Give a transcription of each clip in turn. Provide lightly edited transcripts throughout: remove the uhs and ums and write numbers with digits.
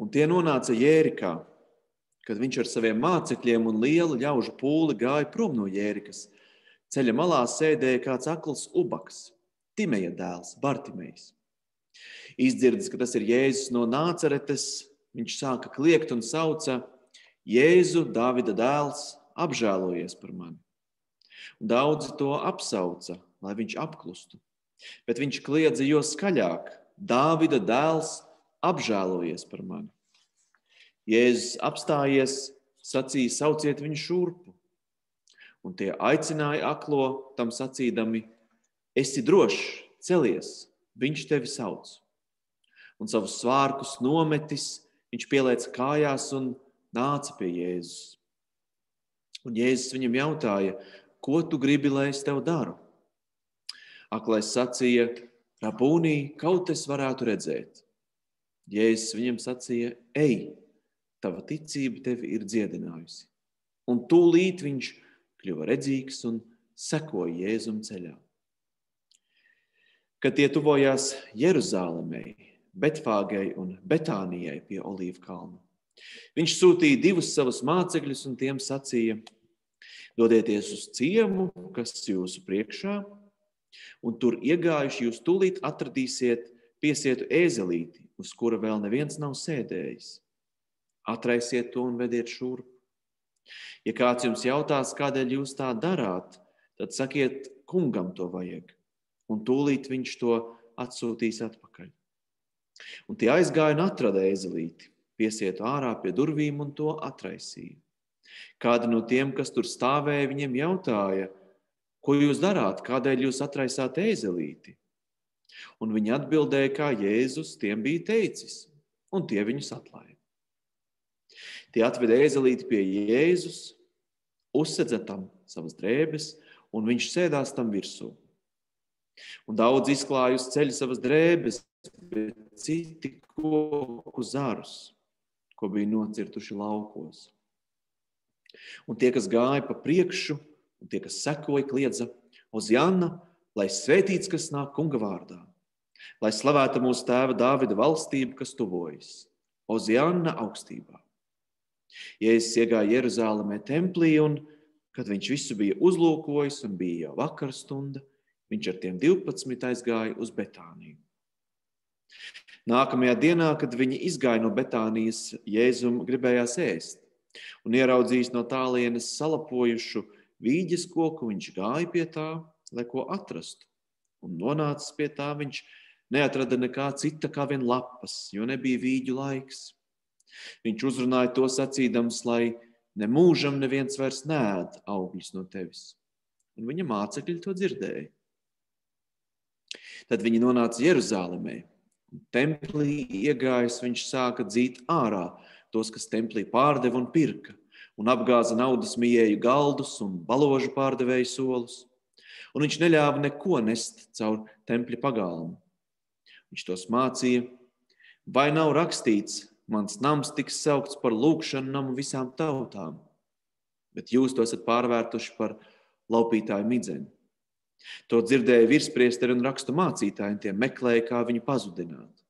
Un tie nonāca Jērikā, kad viņš ar saviem mācekļiem un lielu ļaužu pūli gāja prom no Jērikas. Ceļa malā sēdēja kāds akls ubaks, Timeja dēls, Bartimejs. Izdzirdis, ka tas ir Jēzus no Nācaretes, viņš sāka kliegt un sauca: Jēzu, Dāvida dēls, apžēlojies par mani. Un daudzi to apsauca, lai viņš apklustu. Bet viņš kliedza jo skaļāk: Dāvida dēls, apžēlojies par mani. Jēzus apstājies, sacīja: sauciet viņu šurpu. Un tie aicināja aklo, tam sacīdami: esi drošs, celies, viņš tevi sauc. Un savus svārkus nometis, viņš pielēca kājās un nāca pie Jēzus. Un Jēzus viņam jautāja: ko tu gribi, lai es tev daru? Aklais sacīja: Rabūnī, kaut es varētu redzēt. Jēzus viņam sacīja: ej, tava ticība tevi ir dziedinājusi. Un tūlīt viņš kļuva redzīgs un sekoja Jēzum ceļā. Kad tie tuvojās Jeruzālemei, Betfāgai un Betānijai pie Olīvu kalna, viņš sūtīja 2 savus mācekļus un tiem sacīja: dodieties uz ciemu, kas jūsu priekšā, un tur iegājuši jūs tūlīt atradīsiet piesietu ēzelīti, uz kura vēl neviens nav sēdējis. Atraisiet to un vediet šurp. Ja kāds jums jautās, kādēļ jūs tā darāt, tad sakiet, kungam to vajag, un tūlīt viņš to atsūtīs atpakaļ. Un tie aizgāja un atrada ēzelīti, piesietu ārā pie durvīm un to atraisīja. Kādi no tiem, kas tur stāvēja, viņiem jautāja: ko jūs darāt, kādēļ jūs atraisāt ēzelīti? Un viņi atbildēja, kā Jēzus tiem bija teicis, un tie viņus atlaida. Tie atveda ēzelīti pie Jēzus, uzsedza tam savas drēbes, un viņš sēdās tam virsū. Un daudz izklāja uz ceļa savas drēbes, bet citi koku zarus, ko bija nocirtuši laukos. Un tie, kas gāja pa priekšu, un tie, kas sekoja, kliedza: Ozianna, lai svētīts, kas nāk kunga vārdā, lai slavēta mūsu tēva Dāvida valstība, kas tuvojas. Ozianna augstībā. Jēzus iegāja Jeruzālemē templī, un, kad viņš visu bija uzlūkojis un bija jau vakarstunda, viņš ar tiem 12 aizgāja uz Betāniju. Nākamajā dienā, kad viņi izgāja no Betānijas, Jēzum gribējās ēst, un ieraudzījis no tālienes salapojušu vīģes koku, viņš gāja pie tā, lai ko atrastu. Un nonācis pie tā, viņš neatrada nekā cita kā vien lapas, jo nebija vīģu laiks. Viņš uzrunāja to sacīdams, lai nemūžam neviens vairs neēd augļus no tevis. Un viņa mācekļi to dzirdēja. Tad viņi nonāca Jeruzālemē. Templī iegājis, viņš sāka dzīt ārā tos, kas templī pārdeva un pirka, un apgāza naudas mijēju galdus un baložu pārdevēju solus. Un viņš neļāva neko nest caur tempļa pagalmu. Viņš tos mācīja: vai nav rakstīts, mans nams tiks saukts par lūgšanu namu visām tautām, bet jūs to esat pārvērtuši par laupītāju midzeni. To dzirdēja virspriesteri un rakstu mācītāji, un tie meklēja, kā viņu pazudināt.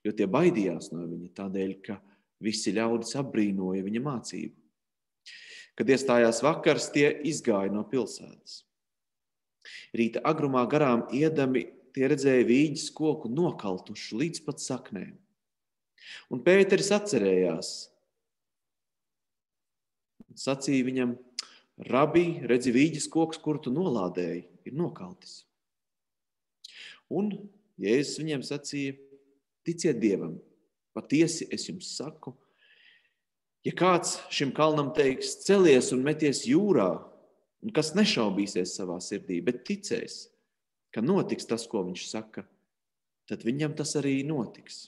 Jo tie baidījās no viņa tādēļ, ka visi ļaudis apbrīnoja viņa mācību. Kad iestājās vakars, tie izgāja no pilsētas. Rīta agrumā garām iedami tie redzēja vīģes koku nokaltušu līdz pat saknēm. Un Pēteris atcerējās. Sacīja viņam: Rabī, redzi, vīģes koks, kuru tu nolādēji, ir nokaltis. Un Jēzus viņiem sacīja: ticiet Dievam, patiesi es jums saku, ja kāds šim kalnam teiks: celies un meties jūrā, un kas nešaubīsies savā sirdī, bet ticēs, ka notiks tas, ko viņš saka, tad viņam tas arī notiks.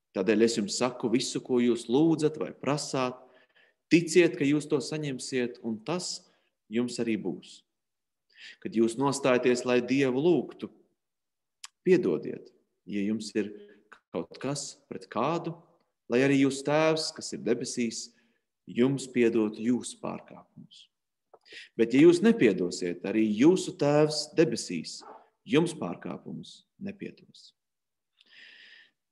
Tādēļ es jums saku, visu, ko jūs lūdzat vai prasāt, ticiet, ka jūs to saņemsiet, un tas jums arī būs. Kad jūs nostājaties, lai Dievu lūgtu, piedodiet, ja jums ir kaut kas pret kādu, lai arī jūs tēvs, kas ir debesīs, jums piedod jūsu pārkāpumus. Bet ja jūs nepiedosiet, arī jūsu tēvs debesīs jums pārkāpumus nepiedos.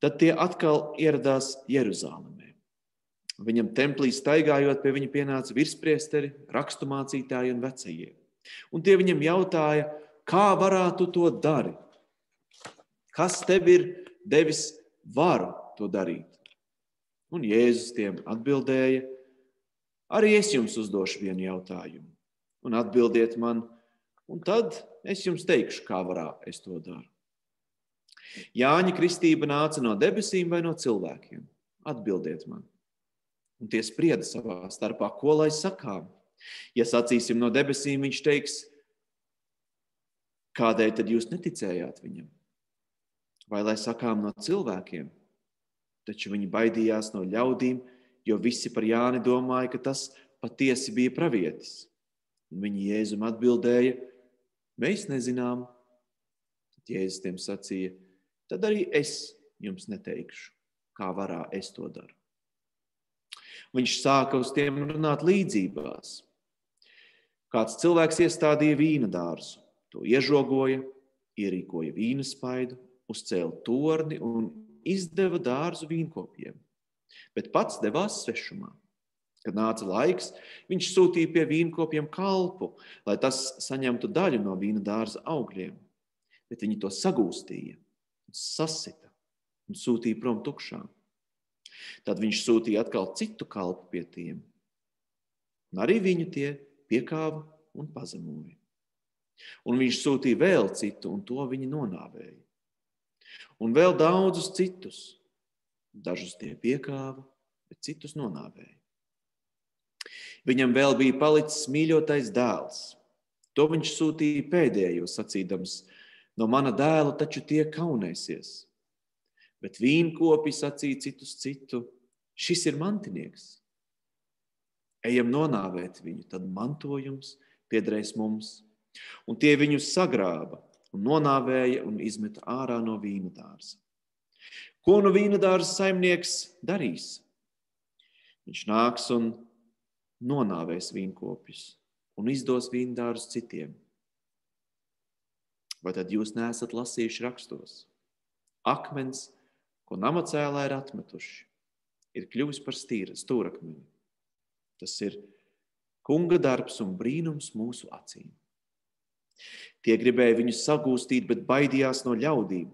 Tad tie atkal ieradās Jeruzālēmē. Viņam templī staigājot pie viņa pienāca virspriesteri, raksturmācītāji un vecie. Un tie viņam jautāja, kā varētu to darīt? Kas tev ir devis varu to darīt? Un Jēzus tiem atbildēja, arī es jums uzdošu vienu jautājumu. Un atbildiet man, un tad es jums teikšu, kā varā es to daru. Jāņa kristība nāca no debesīm vai no cilvēkiem? Atbildiet man. Un tie sprieda savā starpā, ko lai sakām. Ja sacīsim no debesīm, viņš teiks, kādēļ tad jūs neticējāt viņam? Vai lai sakām no cilvēkiem? Taču viņi baidījās no ļaudīm, jo visi par Jāni domāja, ka tas patiesi bija pravietis. Un viņi Jēzum atbildēja, mēs nezinām. Tad Jēzus tiem sacīja, tad arī es jums neteikšu, kā varā es to daru. Viņš sāka uz tiem runāt līdzībās. Kāds cilvēks iestādīja vīna dārzu, to iežogoja, ierīkoja vīna spaidu, uzcēla torni un izdeva dārzu vīnkopiem, bet pats devās svešumā. Kad nāca laiks, viņš sūtīja pie vīnkopiem kalpu, lai tas saņemtu daļu no vīna dārza augļiem, bet viņi to sagūstīja, sasita un sūtīja prom tukšā. Tad viņš sūtīja atkal citu kalpu pie tiem, un arī viņu tie piekāva un pazemoja. Un viņš sūtīja vēl citu, un to viņi nonāvēja. Un vēl daudzus citus. Dažus tie piekāva, bet citus nonāvēja. Viņam vēl bija palicis mīļotais dēls. To viņš sūtīja pēdējo, sacīdams, no mana dēla taču tie kaunēsies. Bet vīnkopi sacīja citus citu, šis ir mantinieks. Ejam nonāvēt viņu, tad mantojums piederēs mums. Un tie viņus sagrāba un nonāvēja un izmeta ārā no vīna dārza. Ko no vīna dārza saimnieks darīs? Viņš nāks un nonāvēs vīnkopjus un izdos vīna dārzu citiem. Vai tad jūs neesat lasījuši rakstos? Akmens, ko namacēlāji ir atmetuši, ir kļuvis par stūrakmeni. Tas ir kunga darbs un brīnums mūsu acīm. Tie gribēja viņu sagūstīt, bet baidījās no ļaudīm.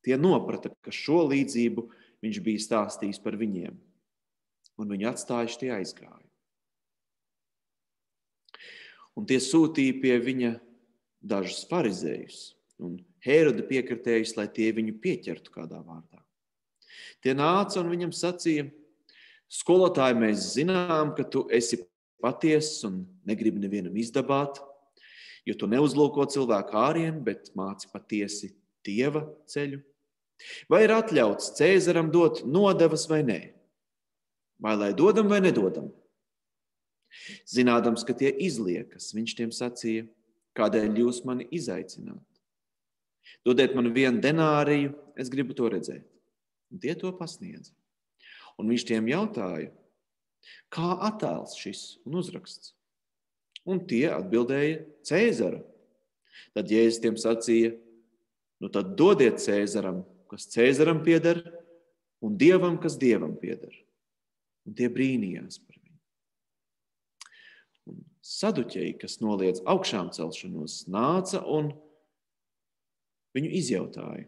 Tie noprata, ka šo līdzību viņš bija stāstījis par viņiem, un viņu atstājuši tie aizgāja. Un tie sūtīja pie viņa dažus farizējus un Hēroda piekritējus, lai tie viņu pieķertu kādā vārdā. Tie nāca un viņam sacīja, skolotāji, mēs zinām, ka tu esi patiess un negribi nevienam izdabāt, jo tu neuzlūko cilvēku ārienu, bet māci patiesi Dieva ceļu. Vai ir atļauts Cēzaram dot nodevas vai nē? Vai lai dodam vai nedodam? Zinādams, ka tie izliekas, viņš tiem sacīja, kādēļ jūs mani izaicināt? Dodiet man 1 denāriju, es gribu to redzēt. Un tie to pasniedza. Un viņš tiem jautāja, kā attēls šis un uzraksts? Un tie atbildēja Cēzara. Tad Jēzus tiem sacīja, nu tad dodiet Cēzaram, kas Cēzaram pieder, un Dievam, kas Dievam pieder. Un tie brīnījās par viņu. Un saduķeji, kas noliedz augšām celšanos, nāca un viņu izjautāja.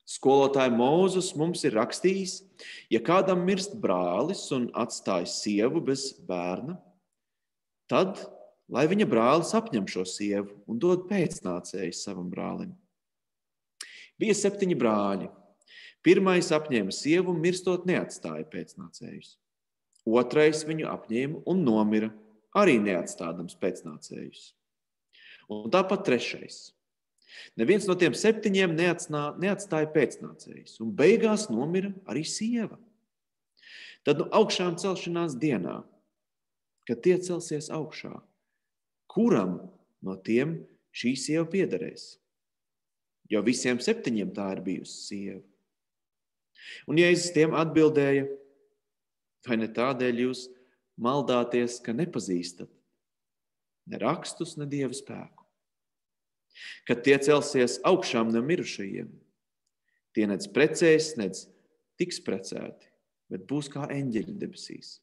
Skolotāja Mūzes mums ir rakstījis, ja kādam mirst brālis un atstāja sievu bez bērna, tad, lai viņa brālis apņem šo sievu un dod pēcnācēju savam brālim. Bija 7 brāļi. Pirmais apņēma sievu un mirstot neatstāja pēcnācējus. Otrais viņu apņēma un nomira, arī neatstādams pēcnācējus. Un tāpat trešais. Neviens no tiem 7 neatstāja pēcnācējus, un beigās nomira arī sieva. Tad no augšām celšanās dienā, kad tie celsies augšā, kuram no tiem šī sieva piederēs? Jo visiem 7 tā ir bijusi sieva. Un Jēzus tiem atbildēja, vai ne tādēļ jūs maldāties, ka nepazīstat ne rakstus, ne Dieva spēku? Kad tie celsies augšām no mirušajiem, Tie nec precēs, nec tiks precēti, bet būs kā eņģeļi debesīs.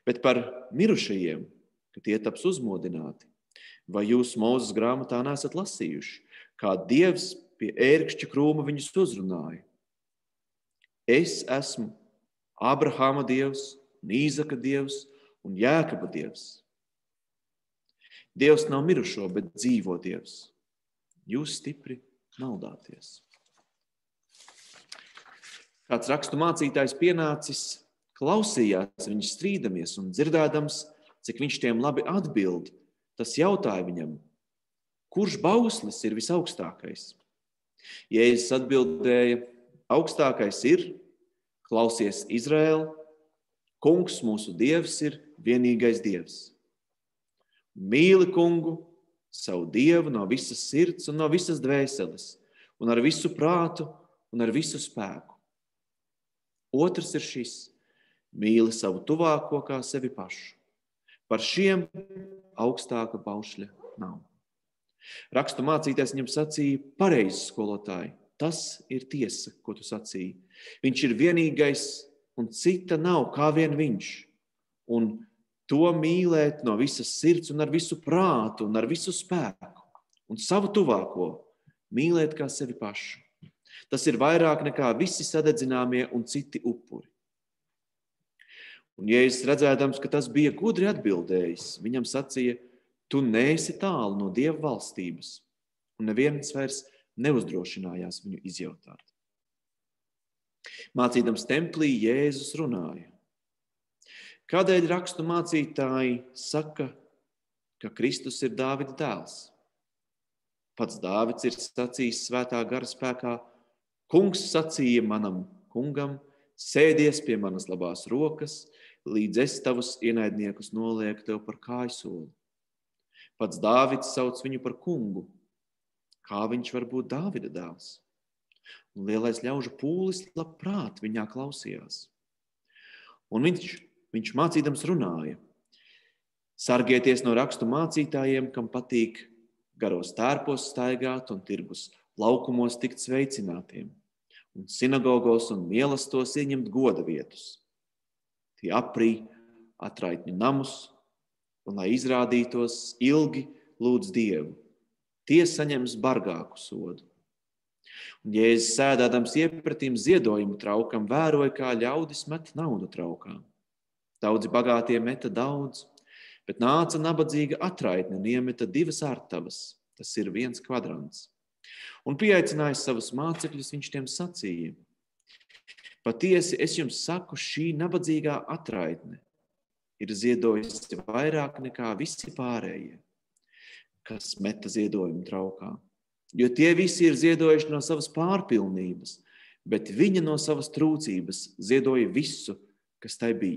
Bet par mirušajiem, ka tie taps uzmodināti, vai jūs Mūzes grāmatā neesat lasījuši, kā Dievs pie ērkšķa krūma viņus uzrunāja? Es esmu Abrahama Dievs, un Īzaka Dievs un Jēkaba Dievs. Dievs nav mirušo, bet dzīvo Dievs. Jūs stipri maldāties. Kāds rakstu mācītājs pienācis, klausījās viņus strīdamies un dzirdēdams, cik viņš tiem labi atbild, tas jautāja viņam, kurš bauslis ir visaugstākais? Jēzus atbildēja, augstākais ir, klausies Izraēl, Kungs mūsu Dievs ir vienīgais Dievs. Mīli Kungu, savu Dievu no visas sirds un no visas dvēseles, un ar visu prātu un ar visu spēku. Otrs ir šis, mīli savu tuvāko kā sevi pašu. Par šiem augstāka baušļa nav. Rakstu mācītājs viņam sacīja, pareizi skolotāji, tas ir tiesa, ko tu sacīji. Viņš ir vienīgais un cita nav kā vien viņš. Un to mīlēt no visas sirds un ar visu prātu un ar visu spēku. Un savu tuvāko mīlēt kā sevi pašu. Tas ir vairāk nekā visi sadedzināmie un citi upuri. Un Jēzus redzēdams, ka tas bija gudri atbildējis, viņam sacīja, tu neesi tālu no Dieva valstības. Un neviens vairs neuzdrošinājās viņu izjautāt. Mācīdams templī, Jēzus runāja. Kādēļ rakstu mācītāji saka, ka Kristus ir Dāvida dēls? Pats Dāvids ir sacījis svētā gara spēkā, Kungs sacīja manam kungam, sēdies pie manas labās rokas, līdz es tavus ienaidniekus nolieku tev par kājsoli. Pats Dāvids sauc viņu par kungu. Kā viņš var būt Dāvida dēls? Un lielais ļaužu pūlis labprāt viņā klausījās. Un viņš mācīdams runāja. Sargieties no rakstu mācītājiem, kam patīk garos tērpos staigāt un tirgus laukumos tikt sveicinātiem, un sinagogos un mielastos ieņemt goda vietus. Tie aprī atraitņu namus, un lai izrādītos ilgi lūdz Dievu, tie saņems bargāku sodu. Un Jēzus sēdādams iepratīm ziedojumu traukam vēroja, kā ļaudis met naudu traukā. Daudzi bagātie meta daudz, bet nāca nabadzīga atraitne un iemeta 2 artavas, tas ir 1 kvadrants. Un pieaicinājis savus mācekļus, viņš tiem sacīja, patiesi es jums saku, šī nabadzīgā atraitne ir ziedojusi vairāk nekā visi pārējie, kas meta ziedojumu traukā. Jo tie visi ir ziedojuši no savas pārpilnības, bet viņa no savas trūcības ziedoja visu, kas tai bija.